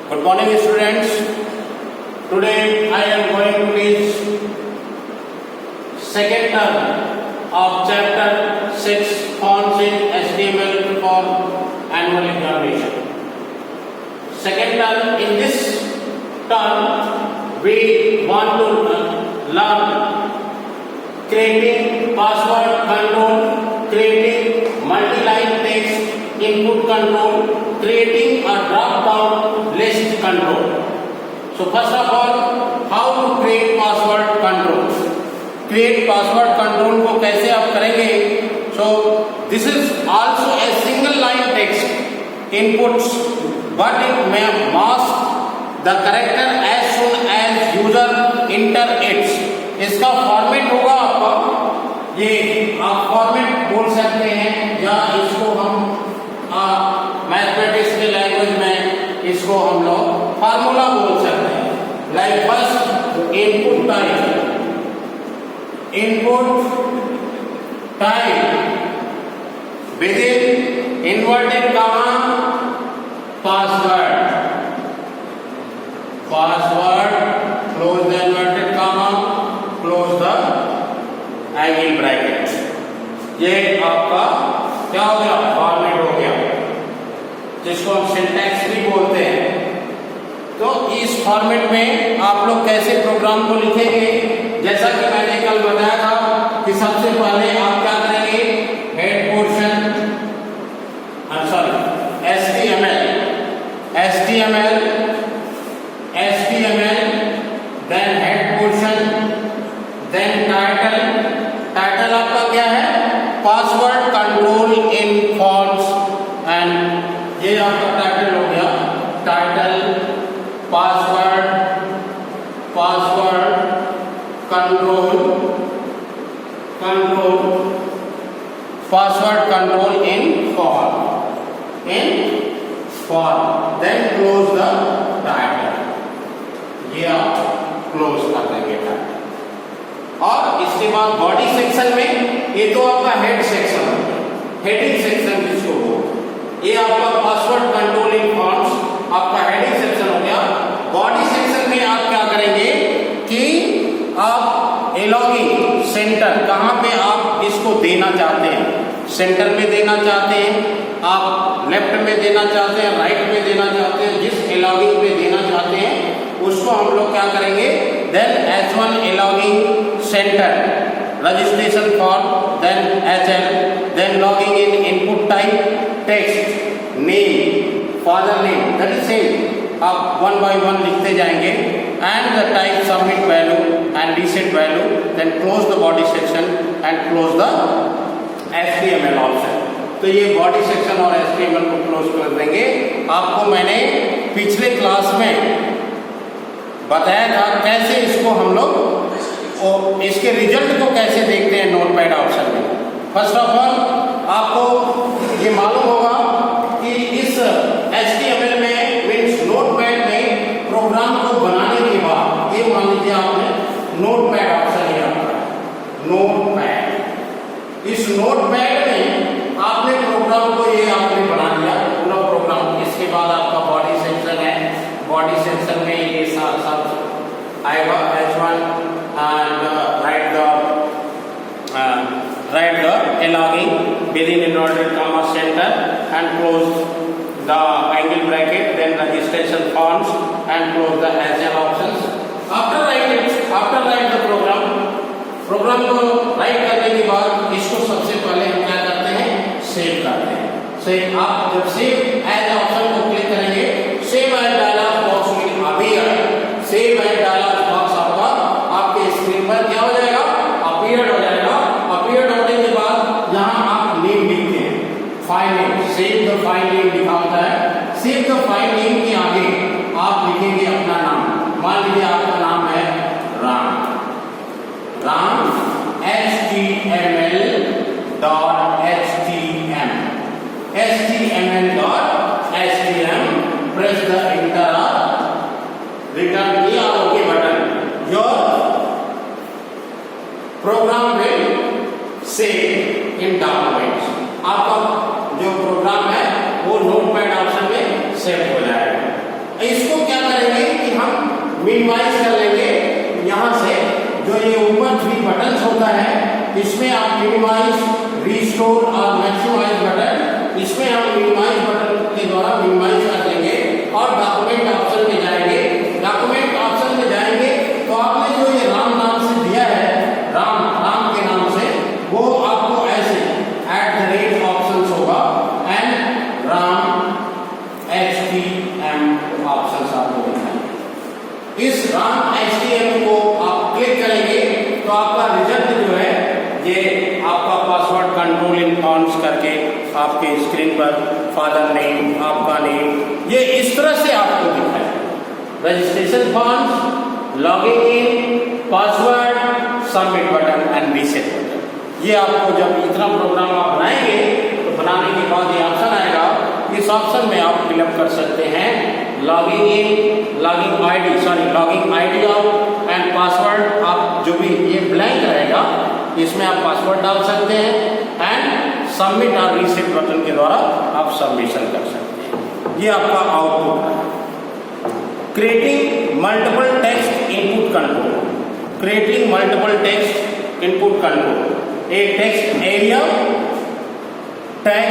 Good morning students. Today I am going to teach second term of chapter 6 fonts in HTML for annual examination. Second term, in this term we want to learn creating password control, creating multi-line text input control, creating a drop-down list control. So first of all, how to create password control? Create password control को कैसे आप करेंगे? So this is also a single line text inputs, but it may mask the character as soon as user enter it. इसका format होगा आपका, ये आप format बोल सकते हैं या इसको हम मैथमेटिक्स के लैंग्वेज में इसको हम लोग फार्मूला बोल सकते हैं. Like first input type within inverted comma password close the inverted comma close the angle bracket. ये आपका क्या हो गया? फॉर्मेट हो गया, जिसको हम सिंटैक्स भी बोलते हैं. तो इस फॉर्मेट में आप लोग कैसे प्रोग्राम को लिखेंगे? जैसा कि मैंने कल बताया था कि सबसे पहले आप क्या करेंगे? Head portion HTML, then head portion, then title आपका क्या है? Password control in fonts, and ये आपका टाइटल हो गया. Title password control in font, then close the title. ये आप क्लोज कर देंगे टाइटल. और इसके बाद बॉडी सेक्शन में, ये तो आपका हेड सेक्शन, हेडिंग सेक्शन जिसको हो, ये आपका पासवर्ड कंट्रोल इन फॉन्ट्स आपका हेडिंग सेक्शन हो गया. बॉडी सेक्शन में आप क्या करेंगे कि आप एलॉगिंग सेंटर, कहाँ पे आप इसको देना चाहते हैं, सेंटर में देना चाहते हैं, आप लेफ्ट में देना चाहते हैं, राइट में देना चाहते हैं, जिस एलॉगिंग में देना चाहते हैं उसको हम लोग क्या करेंगे? देन H1 एलॉगिंग centre, registration form, then HL, then logging in input type, text, name, father name, that is same. आप one by one लिखते जाएंगे, and the type submit value and reset value, then close the body section and close the HTML option. तो ये body section और HTML को close कर देंगे. आपको मैंने पिछले क्लास में बताया था कैसे इसको हम लोग इसके रिजल्ट को कैसे देखते हैं नोटपैड ऑप्शन में. फर्स्ट ऑफ ऑल आपको ये मालूम होगा कि इस HTML में मीन्स नोटपैड में प्रोग्राम को बनाने के बाद, ये मान लीजिए आपने नोटपैड ऑप्शन लिया, नोटपैड, इस नोटपैड में आपने प्रोग्राम को ये आपने बना लिया पूरा प्रोग्राम. इसके बाद आपका बॉडी सेक्शन है, बॉडी सेक्शन में ये सब आएगा. H1 and write the logging within inverted comma center and close the angle bracket, then registration fonts and close the HL options. After write the program को right करने के बाद इसको सबसे पहले हम क्या करते हैं? सेव करते हैं. सेव, आप जब सेव एज ऑप्शन को क्लिक करेंगे, save as dialog box will appear. Save as dialog box आपके स्क्रीन पर क्या हो जाएगा? अपीयर हो जाएगा. अपीयर होने के बाद यहाँ आप नेम लिखते हैं, file name, save the file name लिखा होता है. सेव द फाइल नेम के आगे आप लिखेंगे अपना नाम. मान लीजिए आपका नाम है Ram HTML.htm, press the enter or return key or OK button. Your program will save in documents. आपका जो प्रोग्राम है वो नोटपैड ऑप्शन में सेव हो जाएगा. इसको क्या करेंगे कि हम मिनिमाइज कर लेंगे यहाँ से, जो ये ऊपर 3 बटन्स होता है इसमें आप मिनिमाइज, रिस्टोर और मैक्सिमाइज बटन, इसमें हम मिनिमाइज बटन के द्वारा मिनिमाइज कर लेंगे और डॉक्यूमेंट ऑप्शन में जाएंगे। डॉक्यूमेंट ऑप्शन में जाएंगे तो आपने जो ये राम नाम से दिया है, राम के नाम से, वो आपको ऐसे @ ऑप्शंस होगा एंड राम HTM ऑप्शंस आपको दिखाएंगे। इस राम HTM को आप क्लिक करेंगे तो आपका रिजल्ट जो है ये आपका पासवर्ड कंट्रोल इन फॉर्म्स करके आपके स्क्रीन पर फादर नेम, आपका नेम, ये इस तरह से आपको दिखाएगा। Registration forms, logging in, password, submit button and reset button. ये आपको जब इतना प्रोग्राम आप बनाएंगे तो बनाने के बाद ये ऑप्शन आएगा, इस ऑप्शन में आप फिलअप कर सकते हैं logging in, logging ID out and password. आप जो भी ये ब्लैंक रहेगा इसमें आप पासवर्ड डाल सकते हैं एंड सबमिट और रीसेट बटन के द्वारा आप सबमिशन कर सकते हैं। ये आपका आउटपुट है। Creating multiple text input control, creating multiple text input control. A text area tag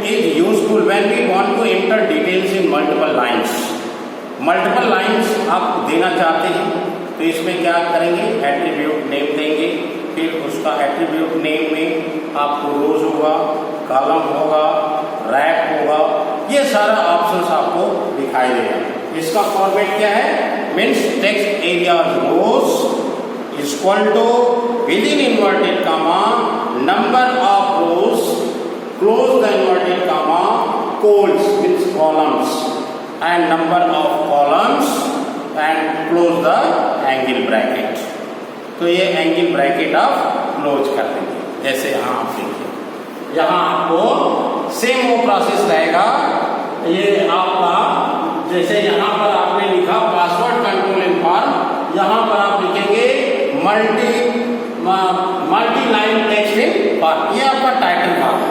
is useful when we want to enter details in multiple lines. Multiple lines आप देना चाहते हैं तो इसमें क्या करेंगे, एट्रीब्यूट नेम देंगे, फिर उसका एट्रीब्यूट नेम में आपको रोज होगा, कॉलम होगा, रैक होगा, ये सारा ऑप्शंस आपको दिखाई देगा। इसका फॉर्मेट क्या है, means text area rows equal to within inverted comma number of rows close the inverted comma, colons means columns and number of columns and close the angle bracket। तो ये angle bracket आप close कर देंगे। जैसे यहाँ आप देखिए, यहाँ आपको सेम वो प्रोसेस रहेगा। ये आपका जैसे यहाँ पर आपने लिखा पासवर्ड कंट्रोल इन फॉर्म, यहाँ पर आप लिखेंगे multi line text in form. ये आपका टाइटल बार है,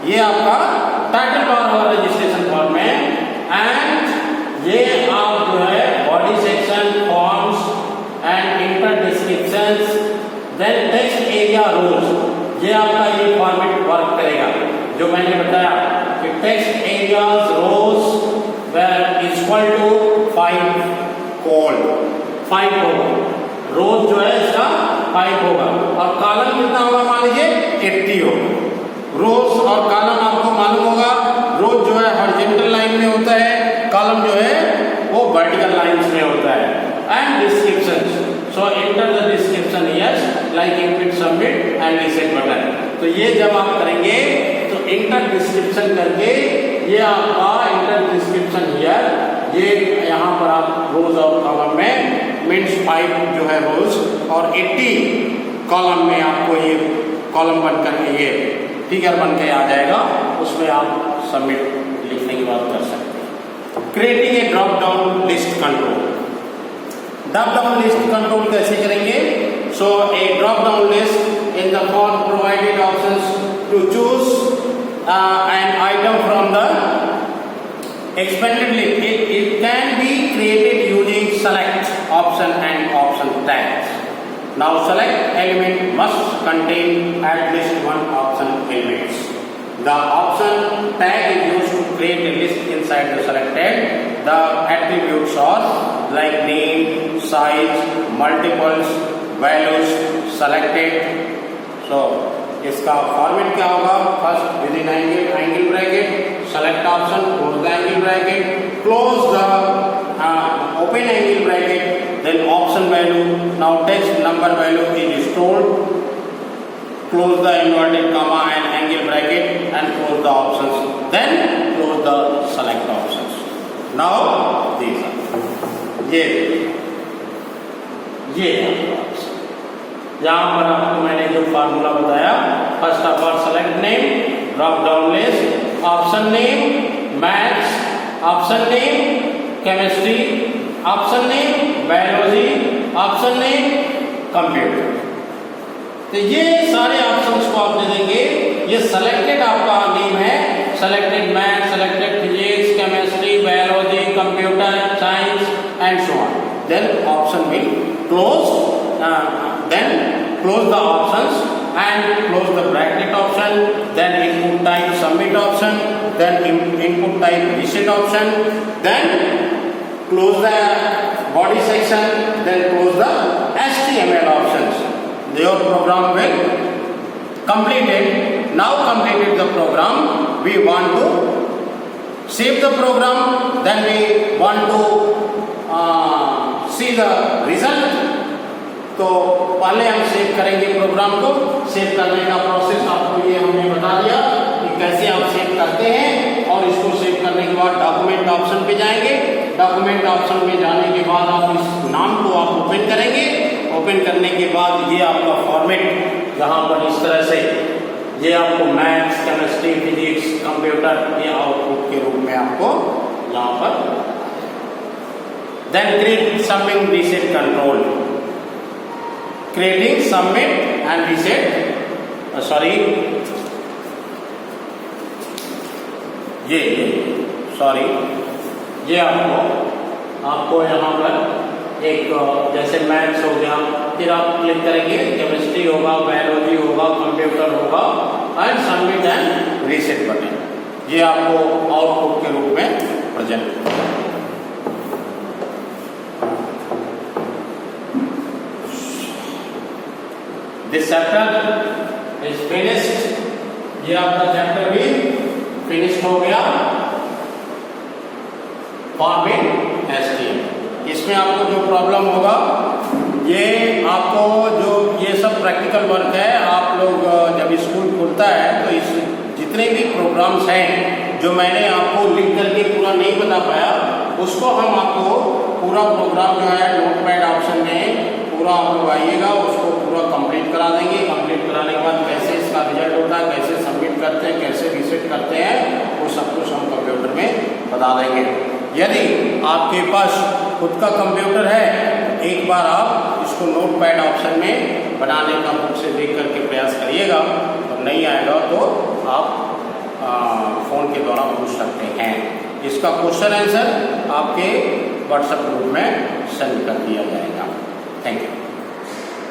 ये आपका टाइटल बार होगा रजिस्ट्रेशन फॉर्म में। एंड ये आप जो है body section, forms and inter descriptions, then text area rows, ये आपका ये फॉर्मेट वर्क करेगा जो मैंने बताया कि text areas rows were equal to 5 होगा, रोज जो है इसका 5 होगा और कॉलम कितना होगा, मान लीजिए 80 होगा। रोज और कॉलम आपको मालूम होगा, रोज जो है हॉरिजॉन्टल लाइन में होता है, कॉलम जो है वो वर्टिकल लाइंस में होता है। And descriptions, so enter the description here like input, submit and reset button. तो ये जब आप करेंगे तो इंटर डिस्क्रिप्शन करके ये आपका इंटर डिस्क्रिप्शन हियर, ये यहाँ पर आप रोज और कॉलम में मीन्स 5 जो है रोज और 80 कॉलम में आपको ये कॉलम बन करके ये फिगर बन के आ जाएगा, उसमें आप सबमिट लिखने की बात कर सकते हैं। Creating a drop down list control, drop down list control कैसे करेंगे, so a drop down list in the form provided options to choose an item from the expanded list. It can be created using select option and option tags. Now select element must contain at least one option elements. The option tag is used to create a list inside the selected. The attributes are like name, size, multiples, values, selected. So इसका format क्या होगा, first with in angle bracket, select option, close the angle bracket, close the open angle bracket, then option value, now text number value is stored, close the inverted comma and angle bracket and close the options, then close the select options. Now these are ये यहाँ पर आपको मैंने जो formula बताया, first of all select name, drop down list, option name maths, option name chemistry, option name biology, option name computer. तो ये सारे ऑप्शंस को आप दे देंगे। ये सेलेक्टेड आपका नेम है, selected math, selected physics, chemistry, biology, computer science and so on. Then option will close, then close the options and close the bracket option, then input type submit option, then input type reset option, then close the body section, then close the HTML options. Your program will completed. Now completed the program, we want to save the program, then we want to see the result. तो पहले हम save करेंगे programme को। Save करने का process आपको ये हमने बता दिया कि कैसे आप सेव करते हैं, और इसको सेव करने के बाद डॉक्यूमेंट ऑप्शन पे जाएंगे। डॉक्यूमेंट ऑप्शन में जाने के बाद आप इस नाम को आप ओपन करेंगे। ओपन करने के बाद ये आपका फॉर्मेट यहाँ पर इस तरह से ये आपको मैथ्स, केमिस्ट्री, फिजिक्स, कंप्यूटर ये आउटपुट के रूप में आपको यहाँ पर। Then create submit reset control, creating submit and reset ये आपको यहाँ पर एक जैसे मैथ्स हो गया, फिर आप क्लिक करेंगे, केमिस्ट्री होगा, बायोलॉजी होगा, कंप्यूटर होगा and submit and reset button. ये आपको आउटपुट के रूप में प्रेजेंट होगा। This chapter is finished. ये आपका चैप्टर भी फिनिश्ड हो गया। फॉर्मेट HTML, इसमें आपको जो प्रॉब्लम होगा, ये आपको जो ये सब प्रैक्टिकल वर्क है, आप लोग जब स्कूल खुलता है तो इस जितने भी प्रोग्राम्स हैं जो मैंने आपको लिख करके पूरा नहीं बता पाया, उसको हम आपको पूरा प्रोग्राम जो है नोटपैड ऑप्शन में पूरा आप लोग आइएगा, उसको पूरा कंप्लीट करा देंगे। कंप्लीट कराने के बाद कैसे इसका रिजल्ट होता है, कैसे सबमिट करते हैं, कैसे रीसेट करते हैं, वो सब कुछ हम कंप्यूटर में बता देंगे। यदि आपके पास खुद का कंप्यूटर है, एक बार आप इसको नोटपैड ऑप्शन में बनाने का बुक से देख करके प्रयास करिएगा, और नहीं आएगा तो आप फ़ोन के द्वारा पूछ सकते हैं। इसका क्वेश्चन आंसर आपके व्हाट्सएप ग्रुप में सेंड कर दिया जाएगा। Thank you.